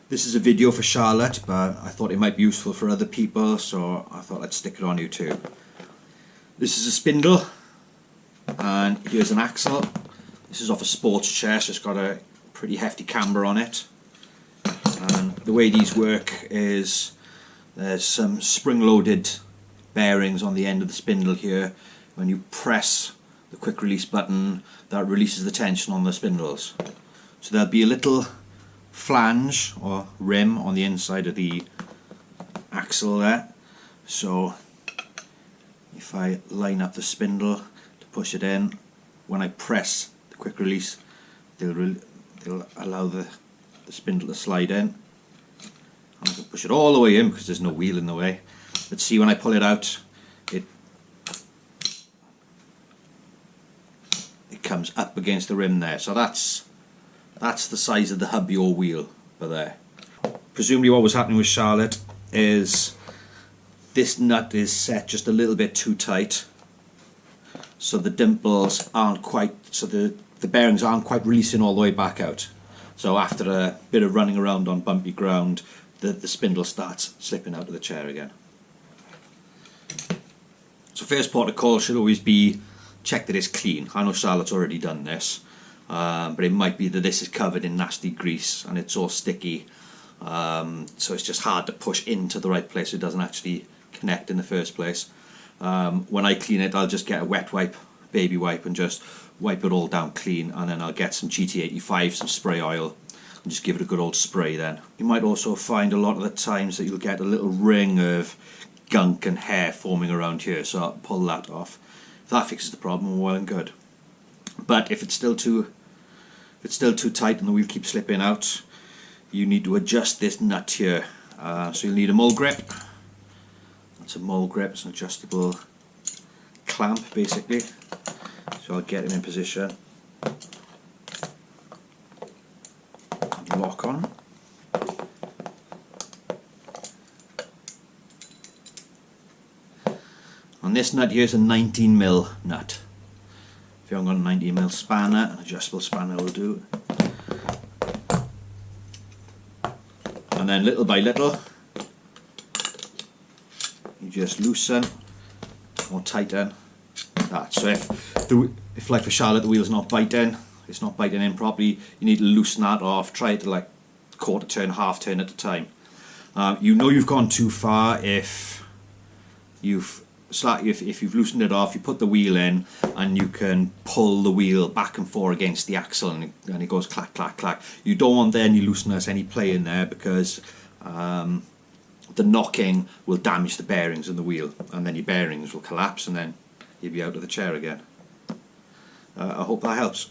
This is a video for Charlotte, but I thought it might be useful for other people, so I thought I'd stick it on YouTube. This is a spindle, and here's an axle. This is off a sports chair, so it's got a pretty hefty camber on it. And the way these work is there's some spring-loaded bearings on the end of the spindle here. When you press the quick release button, that releases the tension on the spindles. So there'll be a little flange or rim on the inside of the axle there. So if I line up the spindle to push it in, when I press the quick release, they'll allow the spindle to slide in. And I can push it all the way in because there's no wheel in the way. But see, when I pull it out, it comes up against the rim there. So that's the size of the hubby or wheel for there. Presumably what was happening with Charlotte is this nut is set just a little bit too tight, so the dimples aren't quite, so the bearings aren't quite releasing all the way back out. So after a bit of running around on bumpy ground, the spindle starts slipping out of the chair again. So first port of call should always be check that it's clean. I know Charlotte's already done this. But it might be that this is covered in nasty grease and it's all sticky, so it's just hard to push into the right place so it doesn't actually connect in the first place. When I clean it, I'll just get a wet wipe, baby wipe, and just wipe it all down clean, and then I'll get some GT85, some spray oil, and just give it a good old spray then. You might also find a lot of the times that you'll get a little ring of gunk and hair forming around here, so I'll pull that off. If that fixes the problem, well and good. But if it's still too tight and the wheel keeps slipping out, you need to adjust this nut here. So you'll need a mole grip. That's a mole grip. It's an adjustable clamp basically. So I'll get him in position. Lock on. And this nut here is a 19mm nut. If you haven't got a 19mm spanner, an adjustable spanner will do. And then little by little, you just loosen or tighten that. So if like for Charlotte the wheel's not biting, it's not biting in properly, you need to loosen that off. Try it to like quarter turn, half turn at a time. You know you've gone too far if you've loosened it off. You put the wheel in and you can pull the wheel back and forth against the axle, and it goes clack clack clack. You don't want any looseness, any play in there, because the knocking will damage the bearings in the wheel, and then your bearings will collapse and then you'll be out of the chair again. I hope that helps.